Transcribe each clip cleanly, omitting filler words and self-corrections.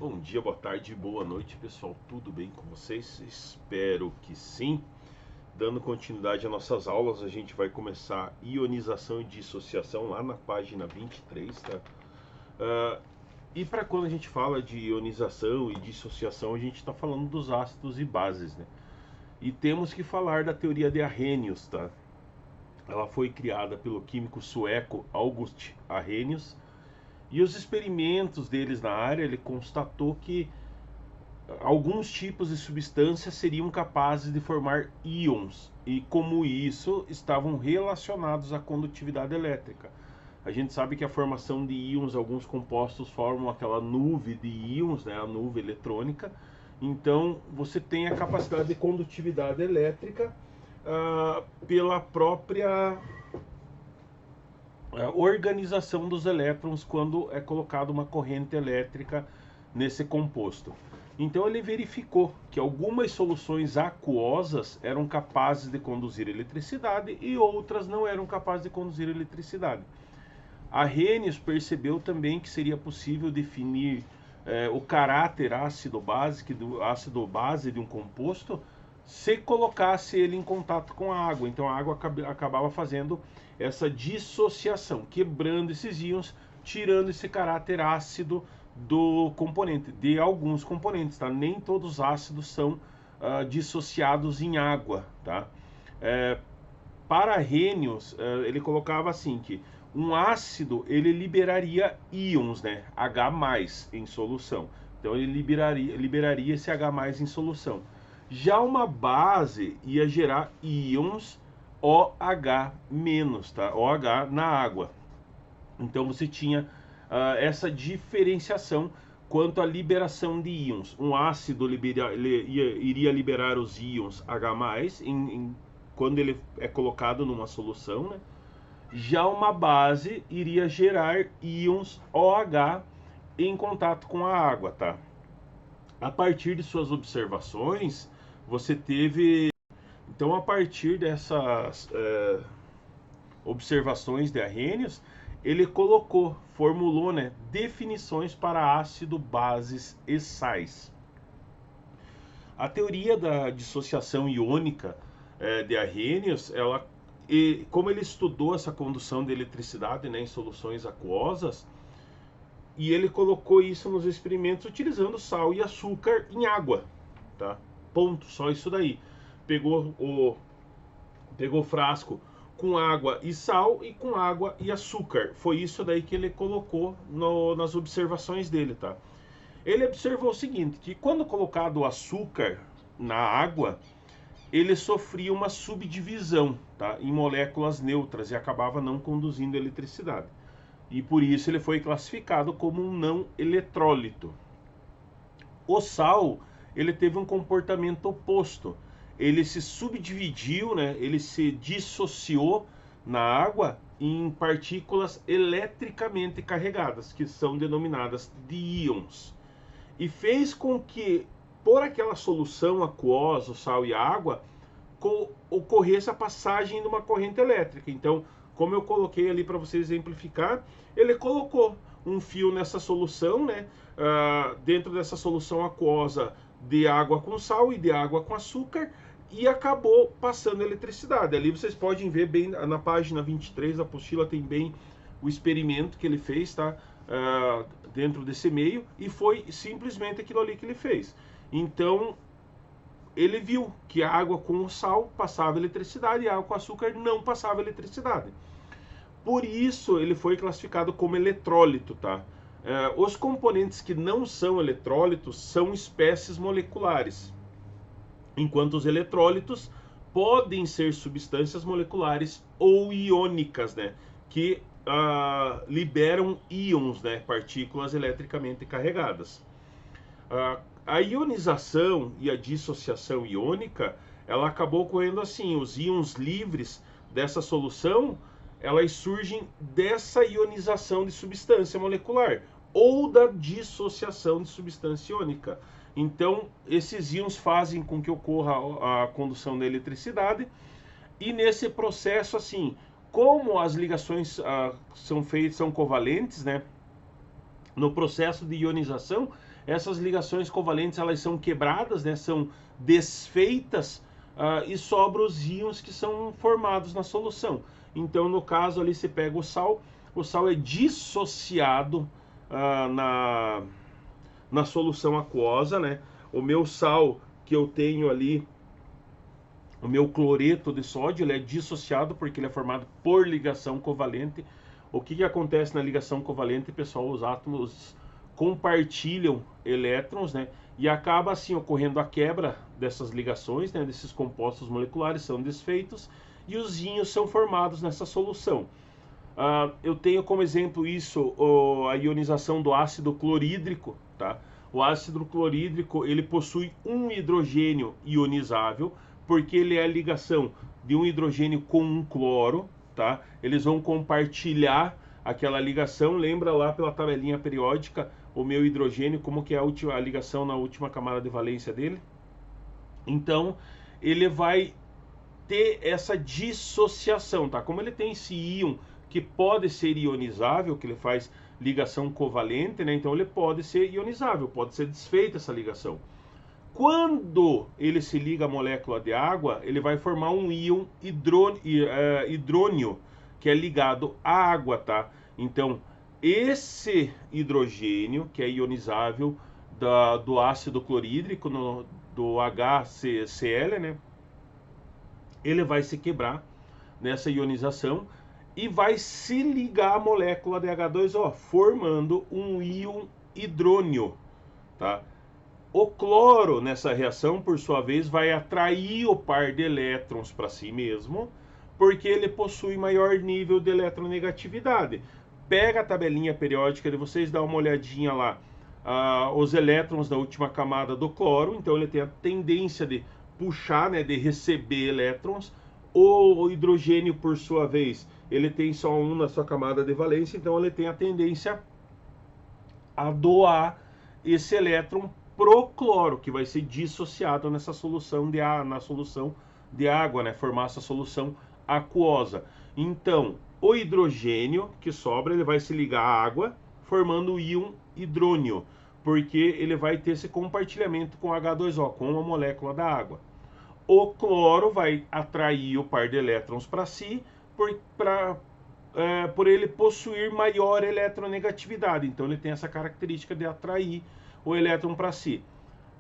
Bom dia, boa tarde, boa noite, pessoal. Tudo bem com vocês? Espero que sim. Dando continuidade às nossas aulas, a gente vai começar ionização e dissociação lá na página 23, tá? E para quando a gente fala de ionização e dissociação, a gente está falando dos ácidos e bases, né? E temos que falar da teoria de Arrhenius, tá? Ela foi criada pelo químico sueco August Arrhenius. E os experimentos deles na área, ele constatou que alguns tipos de substâncias seriam capazes de formar íons e, como isso, estavam relacionados à condutividade elétrica. A gente sabe que a formação de íons, alguns compostos formam aquela nuvem de íons, né, a nuvem eletrônica. Então, você tem a capacidade de condutividade elétrica pela própria organização dos elétrons quando é colocada uma corrente elétrica nesse composto. Então ele verificou que algumas soluções aquosas eram capazes de conduzir eletricidade e outras não eram capazes de conduzir eletricidade. Arrhenius percebeu também que seria possível definir o caráter ácido-base de um composto se colocasse ele em contato com a água. Então a água acabava fazendo essa dissociação, quebrando esses íons, tirando esse caráter ácido do componente, de alguns componentes, tá? Nem todos os ácidos são dissociados em água, tá? Para Arrhenius, ele colocava assim que um ácido ele liberaria íons, né? H+ em solução. Então ele liberaria esse H+ em solução. Já uma base ia gerar íons OH-, tá? OH na água. Então você tinha essa diferenciação quanto à liberação de íons. Um ácido iria liberar os íons H+, quando ele é colocado numa solução, né? Já uma base iria gerar íons OH em contato com a água, tá? A partir de suas observações, você teve... Então, a partir dessas observações de Arrhenius, ele formulou, né, definições para ácido, bases e sais. A teoria da dissociação iônica de Arrhenius, como ele estudou essa condução de eletricidade, né, em soluções aquosas, e ele colocou isso nos experimentos utilizando sal e açúcar em água, tá? Ponto, só isso daí. Pegou o frasco com água e sal e com água e açúcar. Foi isso daí que ele colocou nas observações dele, tá? Ele observou o seguinte, que quando colocado o açúcar na água, ele sofria uma subdivisão, tá, em moléculas neutras e acabava não conduzindo eletricidade. E por isso ele foi classificado como um não eletrólito. O sal, ele teve um comportamento oposto. Ele se subdividiu, né, ele se dissociou na água em partículas eletricamente carregadas, que são denominadas de íons. E fez com que, por aquela solução aquosa, o sal e a água, ocorresse a passagem de uma corrente elétrica. Então, como eu coloquei ali para você exemplificar, ele colocou um fio nessa solução, né? Dentro dessa solução aquosa de água com sal e de água com açúcar, e acabou passando eletricidade. Ali vocês podem ver bem na página 23 da apostila, tem bem o experimento que ele fez, tá? Dentro desse meio, e foi simplesmente aquilo ali que ele fez. Então ele viu que a água com o sal passava eletricidade e a água com açúcar não passava eletricidade. Por isso ele foi classificado como eletrólito, tá? Os componentes que não são eletrólitos são espécies moleculares, enquanto os eletrólitos podem ser substâncias moleculares ou iônicas, né? Que liberam íons, né? Partículas eletricamente carregadas. A ionização e a dissociação iônica, ela acabou ocorrendo assim, os íons livres dessa solução, elas surgem dessa ionização de substância molecular ou da dissociação de substância iônica. Então, esses íons fazem com que ocorra a condução da eletricidade, e nesse processo, assim, como as ligações são covalentes, né? No processo de ionização, essas ligações covalentes elas são quebradas, né, são desfeitas, e sobram os íons que são formados na solução. Então, no caso ali, você pega o sal é dissociado na solução aquosa, né? O meu sal que eu tenho ali, o meu cloreto de sódio, ele é dissociado porque ele é formado por ligação covalente. O que acontece na ligação covalente, pessoal? Os átomos compartilham elétrons, né? E acaba assim ocorrendo a quebra dessas ligações, né? Desses compostos moleculares são desfeitos e os íons são formados nessa solução. Eu tenho como exemplo isso a ionização do ácido clorídrico, tá? O ácido clorídrico ele possui um hidrogênio ionizável porque ele é a ligação de um hidrogênio com um cloro, tá? Eles vão compartilhar aquela ligação. Lembra lá pela tabelinha periódica o meu hidrogênio como que é a ligação na última camada de valência dele? Então ele vai ter essa dissociação, tá? Como ele tem esse íon que pode ser ionizável, que ele faz ligação covalente, né? Então ele pode ser ionizável, pode ser desfeita essa ligação. Quando ele se liga à molécula de água, ele vai formar um íon hidrônio, que é ligado à água, tá? Então, esse hidrogênio, que é ionizável do ácido clorídrico, do HCl, né? Ele vai se quebrar nessa ionização e vai se ligar à molécula de H2O, formando um íon hidrônio, tá? O cloro, nessa reação, por sua vez, vai atrair o par de elétrons para si mesmo, porque ele possui maior nível de eletronegatividade. Pega a tabelinha periódica de vocês, dá uma olhadinha lá, os elétrons da última camada do cloro, então ele tem a tendência de puxar, né, de receber elétrons. O hidrogênio, por sua vez, ele tem só um na sua camada de valência, então ele tem a tendência a doar esse elétron pro cloro, que vai ser dissociado nessa solução na solução de água, né, formar essa solução aquosa. Então, o hidrogênio que sobra, ele vai se ligar à água, formando o íon hidrônio, porque ele vai ter esse compartilhamento com H2O, com a molécula da água. O cloro vai atrair o par de elétrons para si, por ele possuir maior eletronegatividade. Então ele tem essa característica de atrair o elétron para si.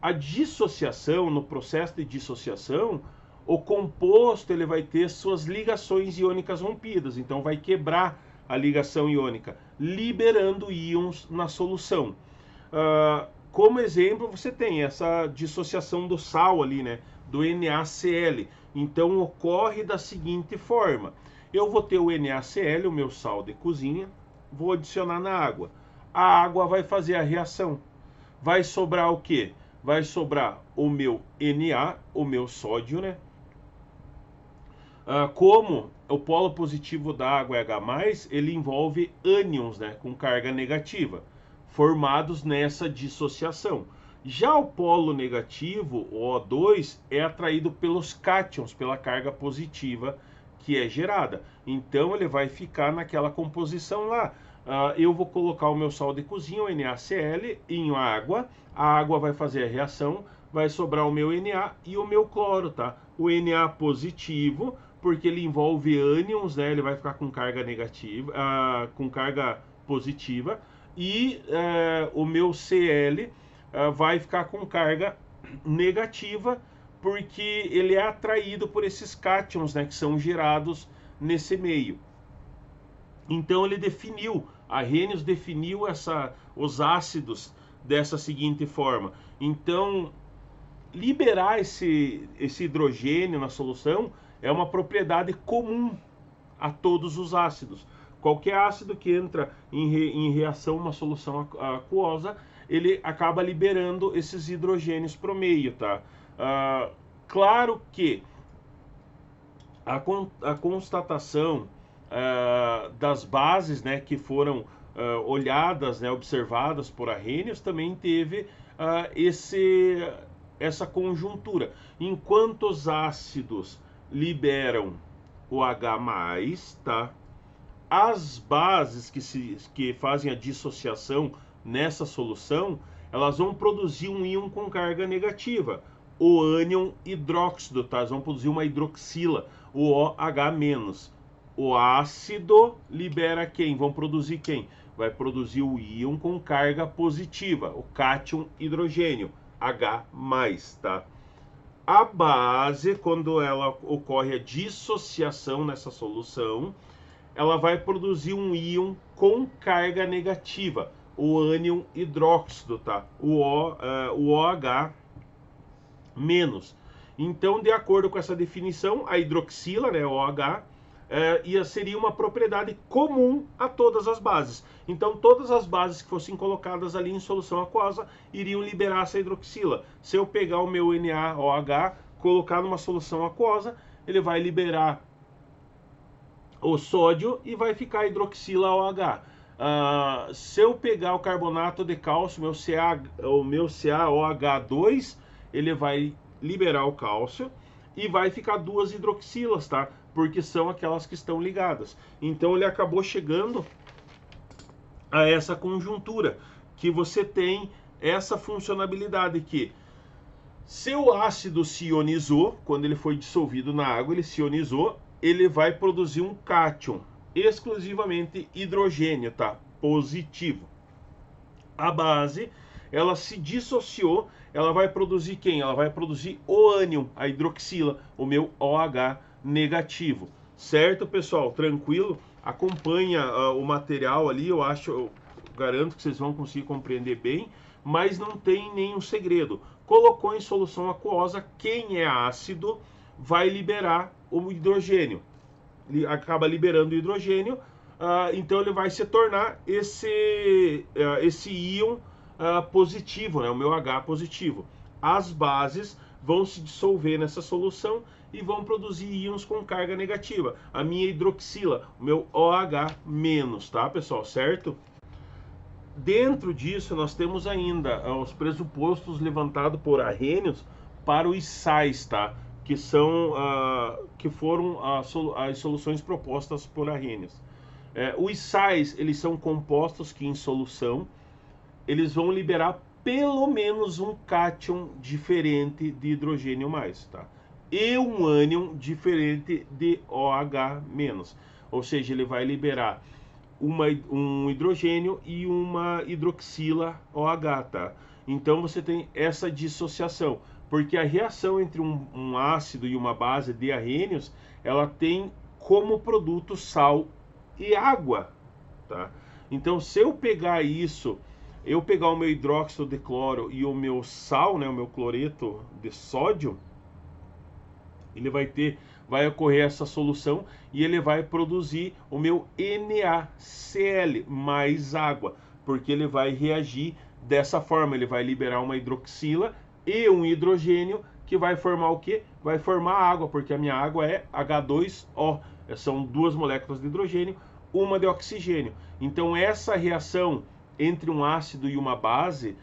A dissociação, no processo de dissociação, o composto ele vai ter suas ligações iônicas rompidas, então vai quebrar a ligação iônica, liberando íons na solução. Como exemplo, você tem essa dissociação do sal ali, né, do NaCl. Então ocorre da seguinte forma: eu vou ter o NaCl, o meu sal de cozinha, vou adicionar na água. A água vai fazer a reação. Vai sobrar o quê? Vai sobrar o meu Na, o meu sódio, né? Como o polo positivo da água é H+, ele envolve ânions, né, com carga negativa, formados nessa dissociação. Já o polo negativo, o O2, é atraído pelos cátions, pela carga positiva que é gerada. Então ele vai ficar naquela composição lá. Eu vou colocar o meu sal de cozinha, o NaCl, em água. A água vai fazer a reação, vai sobrar o meu Na e o meu cloro, tá? O Na positivo, porque ele envolve ânions, né? Ele vai ficar com carga negativa, com carga positiva. E o meu Cl vai ficar com carga negativa, porque ele é atraído por esses cátions, né, que são gerados nesse meio. Então ele definiu, Arrhenius definiu os ácidos dessa seguinte forma. Então, liberar esse hidrogênio na solução é uma propriedade comum a todos os ácidos. Qualquer ácido que entra em reação uma solução aquosa, ele acaba liberando esses hidrogênios para o meio, tá? Claro que a constatação das bases, né, que foram olhadas, né, observadas por Arrhenius, também teve essa conjuntura. Enquanto os ácidos liberam o H+, tá? As bases que fazem a dissociação nessa solução, elas vão produzir um íon com carga negativa, o ânion hidróxido, tá? Elas vão produzir uma hidroxila, o OH-. O ácido libera quem? Vão produzir quem? Vai produzir o íon com carga positiva, o cátion hidrogênio, H+, tá? A base, quando ela ocorre a dissociação nessa solução, ela vai produzir um íon com carga negativa, o ânion hidróxido, tá? O OH-. Então, de acordo com essa definição, a hidroxila, né, OH, seria uma propriedade comum a todas as bases. Então, todas as bases que fossem colocadas ali em solução aquosa iriam liberar essa hidroxila. Se eu pegar o meu NaOH, colocar numa solução aquosa, ele vai liberar o sódio e vai ficar hidroxila OH. Se eu pegar o carbonato de cálcio, o meu CaOH2, ele vai liberar o cálcio e vai ficar duas hidroxilas, tá? Porque são aquelas que estão ligadas. Então ele acabou chegando a essa conjuntura, que você tem essa funcionalidade que se o ácido se ionizou, quando ele foi dissolvido na água, ele se ionizou, ele vai produzir um cátion, exclusivamente hidrogênio, tá? Positivo. A base, ela se dissociou, ela vai produzir quem? Ela vai produzir o ânion, a hidroxila, o meu OH negativo. Certo, pessoal? Tranquilo? Acompanha o material ali, eu garanto que vocês vão conseguir compreender bem, mas não tem nenhum segredo. Colocou em solução aquosa, quem é ácido vai liberar o hidrogênio. Ele acaba liberando o hidrogênio, então ele vai se tornar esse íon positivo, né, o meu H positivo. As bases vão se dissolver nessa solução e vão produzir íons com carga negativa. A minha hidroxila, o meu OH-, tá, pessoal? Certo? Dentro disso, nós temos ainda os pressupostos levantados por Arrhenius para os sais, tá? Que foram as soluções propostas por Arrhenius. Os sais, eles são compostos que em solução, eles vão liberar pelo menos um cátion diferente de hidrogênio mais, tá? E um ânion diferente de OH-. Ou seja, ele vai liberar um hidrogênio e uma hidroxila OH, tá? Então você tem essa dissociação, porque a reação entre um ácido e uma base de Arrhenius, ela tem como produto sal e água, tá? Então se eu pegar isso, eu pegar o meu hidróxido de cloro e o meu sal, né, o meu cloreto de sódio, ele vai ocorrer essa solução e ele vai produzir o meu NaCl mais água, porque ele vai reagir dessa forma, ele vai liberar uma hidroxila e um hidrogênio que vai formar o quê? Vai formar água, porque a minha água é H2O, são duas moléculas de hidrogênio, uma de oxigênio. Então essa reação entre um ácido e uma base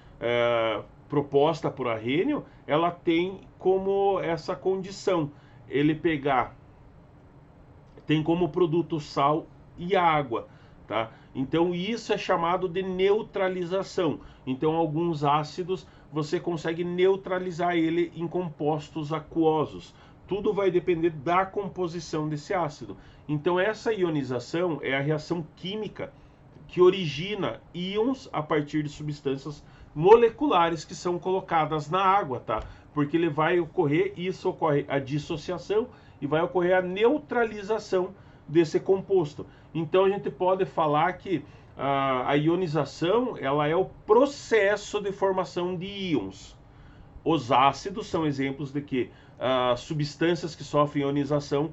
proposta por Arrhenius, ela tem como essa condição, ele tem como produto sal e água, tá? Então isso é chamado de neutralização. Então alguns ácidos você consegue neutralizar ele em compostos aquosos. Tudo vai depender da composição desse ácido. Então essa ionização é a reação química que origina íons a partir de substâncias moleculares que são colocadas na água, tá? Porque ele vai ocorrer, isso ocorre a dissociação e vai ocorrer a neutralização desse composto. Então a gente pode falar que a ionização, ela é o processo de formação de íons. Os ácidos são exemplos de que substâncias que sofrem ionização,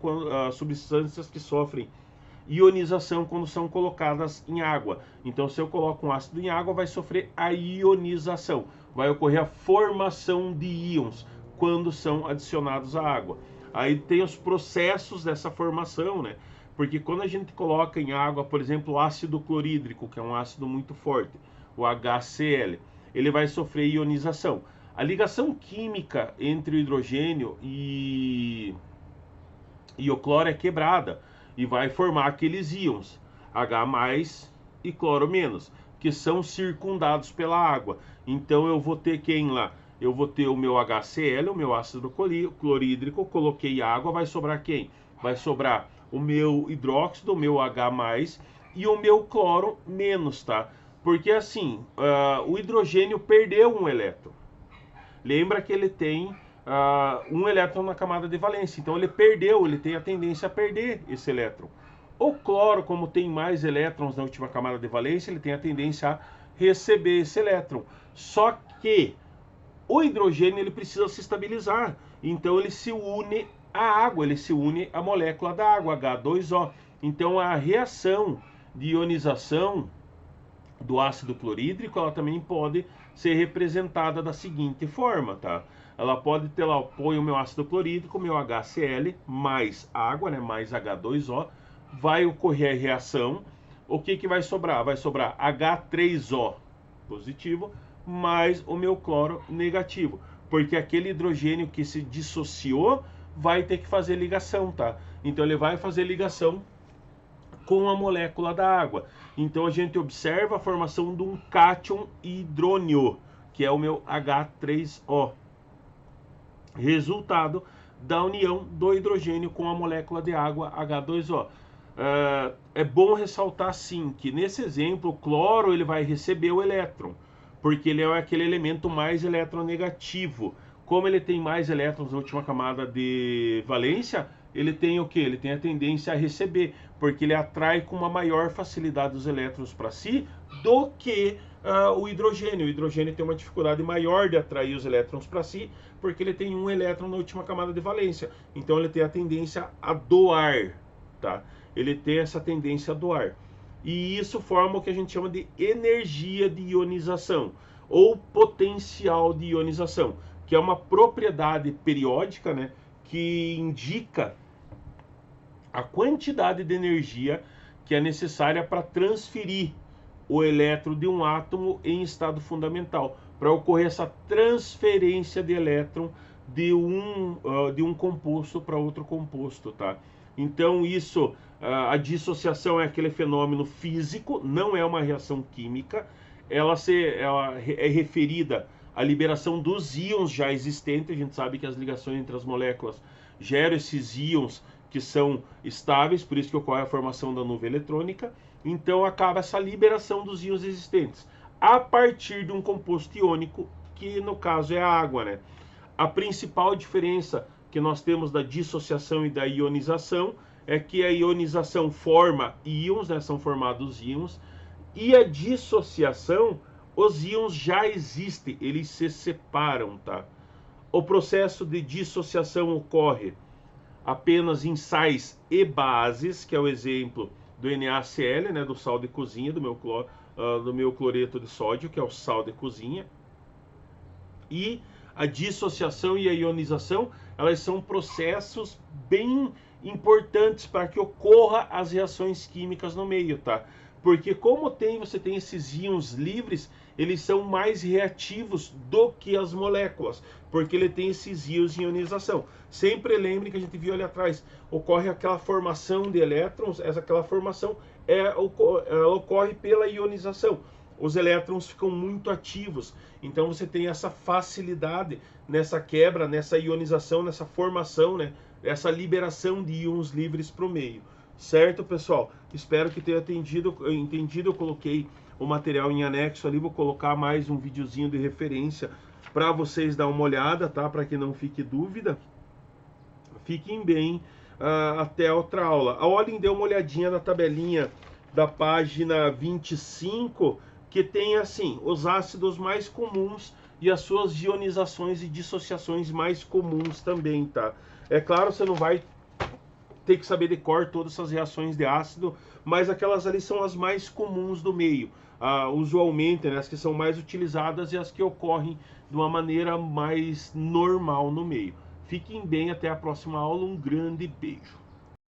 substâncias que sofrem ionização quando são colocadas em água. Então, se eu coloco um ácido em água, vai sofrer a ionização. Vai ocorrer a formação de íons quando são adicionados à água. Aí tem os processos dessa formação, né? Porque quando a gente coloca em água, por exemplo, o ácido clorídrico, que é um ácido muito forte, o HCl, ele vai sofrer ionização. A ligação química entre o hidrogênio e o cloro é quebrada e vai formar aqueles íons H+ e cloro-, que são circundados pela água. Então eu vou ter quem lá? Eu vou ter o meu HCl, o meu ácido clorídrico, coloquei água, vai sobrar quem? Vai sobrar o meu hidróxido, o meu H+, e o meu cloro menos, tá? Porque assim, o hidrogênio perdeu um elétron. Lembra que ele tem um elétron na camada de valência, então ele perdeu, ele tem a tendência a perder esse elétron. O cloro, como tem mais elétrons na última camada de valência, ele tem a tendência a receber esse elétron. Só que o hidrogênio ele precisa se estabilizar, então ele se une à água, ele se une à molécula da água, H2O. Então a reação de ionização do ácido clorídrico, ela também pode ser representada da seguinte forma, tá? Ela pode ter lá, põe o meu ácido clorídrico, o meu HCl, mais água, né, mais H2O, vai ocorrer a reação. O que que vai sobrar? Vai sobrar H3O positivo, mais o meu cloro negativo, porque aquele hidrogênio que se dissociou vai ter que fazer ligação, tá? Então ele vai fazer ligação com a molécula da água. Então a gente observa a formação de um cátion hidrônio, que é o meu H3O. Resultado da união do hidrogênio com a molécula de água H2O. É bom ressaltar sim que nesse exemplo o cloro ele vai receber o elétron, porque ele é aquele elemento mais eletronegativo. Como ele tem mais elétrons na última camada de valência, ele tem o que? Ele tem a tendência a receber, porque ele atrai com uma maior facilidade os elétrons para si do que o hidrogênio. O hidrogênio tem uma dificuldade maior de atrair os elétrons para si, porque ele tem um elétron na última camada de valência. Então ele tem a tendência a doar, tá? Ele tem essa tendência a doar. E isso forma o que a gente chama de energia de ionização, ou potencial de ionização, que é uma propriedade periódica, né, que indica a quantidade de energia que é necessária para transferir o elétron de um átomo em estado fundamental, para ocorrer essa transferência de elétron de um composto para outro composto, tá? Então isso, a dissociação é aquele fenômeno físico, não é uma reação química, ela é referida à liberação dos íons já existentes. A gente sabe que as ligações entre as moléculas geram esses íons que são estáveis, por isso que ocorre a formação da nuvem eletrônica. Então acaba essa liberação dos íons existentes a partir de um composto iônico, que no caso é a água, né? A principal diferença que nós temos da dissociação e da ionização é que a ionização forma íons, né? São formados íons, e a dissociação, os íons já existem, eles se separam, tá? O processo de dissociação ocorre apenas em sais e bases, que é o exemplo do NaCl, né, do sal de cozinha, do meu cloreto de sódio, que é o sal de cozinha. E a dissociação e a ionização, elas são processos bem importantes para que ocorra as reações químicas no meio, tá? Porque como você tem esses íons livres, eles são mais reativos do que as moléculas, porque ele tem esses íons de ionização. Sempre lembre que a gente viu ali atrás, ocorre aquela formação de elétrons, aquela formação ela ocorre pela ionização. Os elétrons ficam muito ativos, então você tem essa facilidade nessa quebra, nessa ionização, nessa formação, né? Essa liberação de íons livres para o meio. Certo, pessoal? Espero que tenha entendido. Eu coloquei o material em anexo ali, vou colocar mais um videozinho de referência para vocês dar uma olhada, tá? Para que não fique dúvida. Fiquem bem, até outra aula. A Olin deu uma olhadinha na tabelinha da página 25, que tem assim, os ácidos mais comuns e as suas ionizações e dissociações mais comuns também, tá? É claro, você não vai ter que saber de cor todas essas reações de ácido, mas aquelas ali são as mais comuns do meio, usualmente, né, as que são mais utilizadas e as que ocorrem de uma maneira mais normal no meio. Fiquem bem, até a próxima aula, um grande beijo.